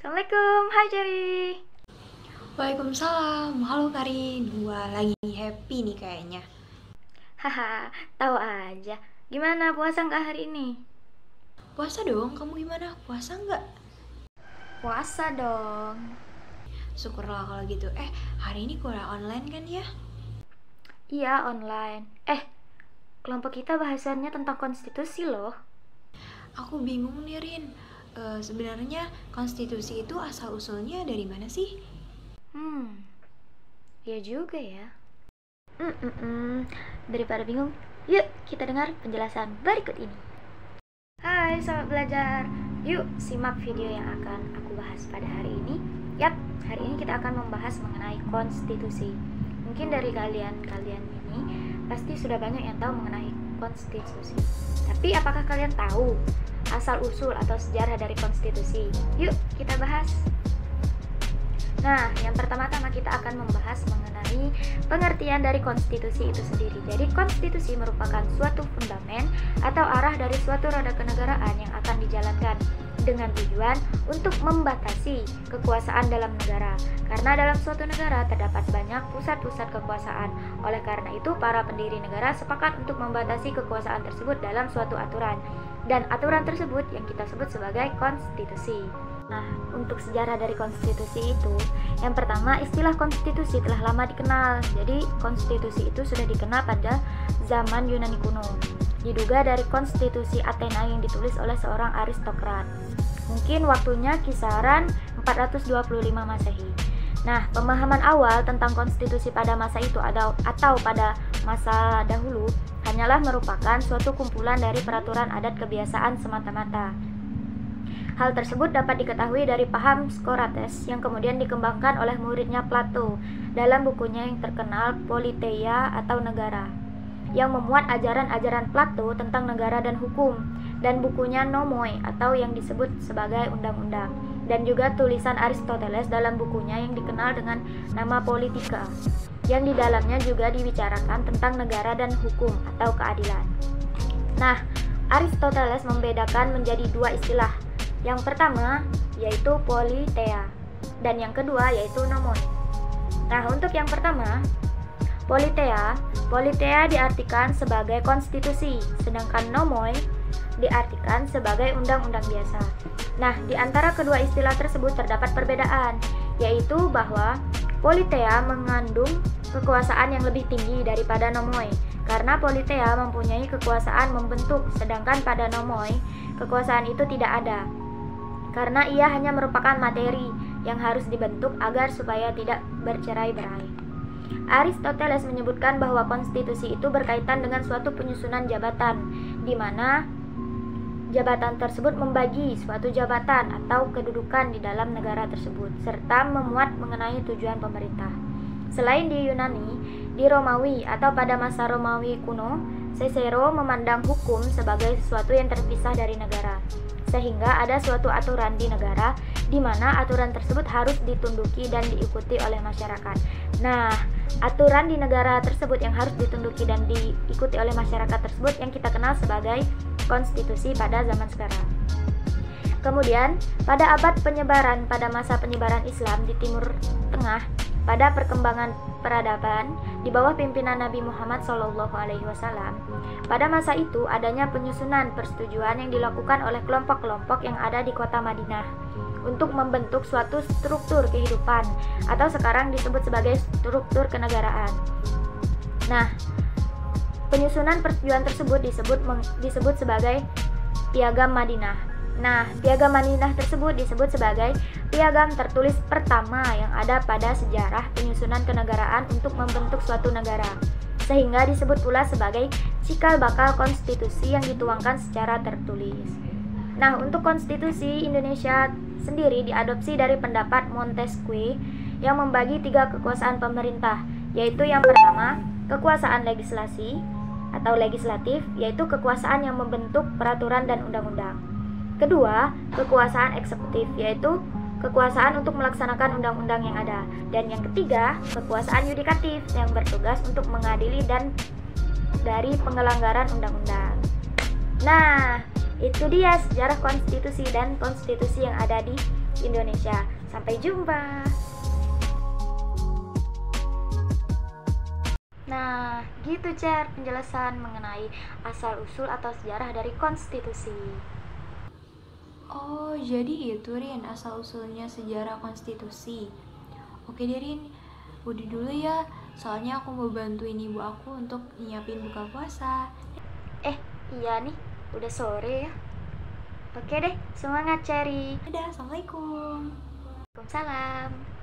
Assalamualaikum, hai Jerry. Waalaikumsalam, halo Karin. Wah, lagi happy nih kayaknya. Haha, tahu aja. Gimana puasa nggak hari ini? Puasa dong, kamu gimana? Puasa nggak? Puasa dong. Syukurlah kalau gitu. Hari ini kuliah online kan ya? Iya, online. Kelompok kita bahasannya tentang konstitusi loh. Aku bingung nih Rin. Sebenarnya konstitusi itu asal-usulnya dari mana sih? Ya juga ya. Daripada bingung, yuk kita dengar penjelasan berikut ini. Hai sahabat belajar, yuk simak video yang akan aku bahas pada hari ini. Yap, hari ini kita akan membahas mengenai konstitusi. Mungkin dari kalian ini pasti sudah banyak yang tahu mengenai konstitusi. Tapi apakah kalian tahu asal-usul atau sejarah dari konstitusi? Yuk kita bahas. Nah, yang pertama-tama kita akan membahas mengenai pengertian dari konstitusi itu sendiri. Jadi, konstitusi merupakan suatu fundamen atau arah dari suatu roda kenegaraan yang akan dijalankan dengan tujuan untuk membatasi kekuasaan dalam negara. Karena dalam suatu negara terdapat banyak pusat-pusat kekuasaan. Oleh karena itu, para pendiri negara sepakat untuk membatasi kekuasaan tersebut dalam suatu aturan. Dan aturan tersebut yang kita sebut sebagai konstitusi. Nah, untuk sejarah dari konstitusi itu, yang pertama, istilah konstitusi telah lama dikenal. Jadi, konstitusi itu sudah dikenal pada zaman Yunani kuno. Diduga dari konstitusi Athena yang ditulis oleh seorang aristokrat. Mungkin waktunya kisaran 425 Masehi. Nah, pemahaman awal tentang konstitusi pada masa itu atau pada masa dahulu hanyalah merupakan suatu kumpulan dari peraturan adat kebiasaan semata-mata. Hal tersebut dapat diketahui dari paham Socrates yang kemudian dikembangkan oleh muridnya Plato dalam bukunya yang terkenal Politeia atau Negara, yang memuat ajaran-ajaran Plato tentang negara dan hukum, dan bukunya Nomoi atau yang disebut sebagai undang-undang, dan juga tulisan Aristoteles dalam bukunya yang dikenal dengan nama Politika, yang di dalamnya juga dibicarakan tentang negara dan hukum atau keadilan. Nah, Aristoteles membedakan menjadi dua istilah. Yang pertama yaitu politeia dan yang kedua yaitu nomoi. Nah, untuk yang pertama, politeia diartikan sebagai konstitusi, sedangkan nomoi diartikan sebagai undang-undang biasa. Nah, di antara kedua istilah tersebut terdapat perbedaan, yaitu bahwa politeia mengandung kekuasaan yang lebih tinggi daripada nomoi, karena politeia mempunyai kekuasaan membentuk, sedangkan pada nomoi kekuasaan itu tidak ada, karena ia hanya merupakan materi yang harus dibentuk agar supaya tidak bercerai-berai. Aristoteles menyebutkan bahwa konstitusi itu berkaitan dengan suatu penyusunan jabatan, di mana jabatan tersebut membagi suatu jabatan atau kedudukan di dalam negara tersebut, serta memuat mengenai tujuan pemerintah. Selain di Yunani, di Romawi atau pada masa Romawi kuno, Cicero memandang hukum sebagai sesuatu yang terpisah dari negara, sehingga ada suatu aturan di negara di mana aturan tersebut harus ditunduki dan diikuti oleh masyarakat. Nah, aturan di negara tersebut yang harus ditunduki dan diikuti oleh masyarakat tersebut yang kita kenal sebagai konstitusi pada zaman sekarang. Kemudian, pada abad penyebaran, pada masa penyebaran Islam di Timur Tengah, pada perkembangan peradaban di bawah pimpinan Nabi Muhammad SAW, pada masa itu adanya penyusunan persetujuan yang dilakukan oleh kelompok-kelompok yang ada di kota Madinah untuk membentuk suatu struktur kehidupan atau sekarang disebut sebagai struktur kenegaraan. Nah, penyusunan persetujuan tersebut disebut sebagai Piagam Madinah. Nah, Piagam Madinah tersebut disebut sebagai piagam tertulis pertama yang ada pada sejarah penyusunan kenegaraan untuk membentuk suatu negara, sehingga disebut pula sebagai cikal bakal konstitusi yang dituangkan secara tertulis. Nah, untuk konstitusi Indonesia sendiri diadopsi dari pendapat Montesquieu yang membagi 3 kekuasaan pemerintah, yaitu yang pertama, kekuasaan legislasi atau legislatif, yaitu kekuasaan yang membentuk peraturan dan undang-undang. Kedua, kekuasaan eksekutif, yaitu kekuasaan untuk melaksanakan undang-undang yang ada. Dan yang ketiga, kekuasaan yudikatif yang bertugas untuk mengadili dan dari pengelanggaran undang-undang. Nah, itu dia sejarah konstitusi dan konstitusi yang ada di Indonesia. Sampai jumpa. Nah, gitu Cer penjelasan mengenai asal-usul atau sejarah dari konstitusi. Oh, jadi itu Rin asal-usulnya sejarah konstitusi. Oke deh Rin, udah dulu ya. Soalnya aku mau bantuin ibu aku untuk nyiapin buka puasa. Iya nih, udah sore ya. Oke deh, semangat Cherry. Dadah, Assalamualaikum. Waalaikumsalam.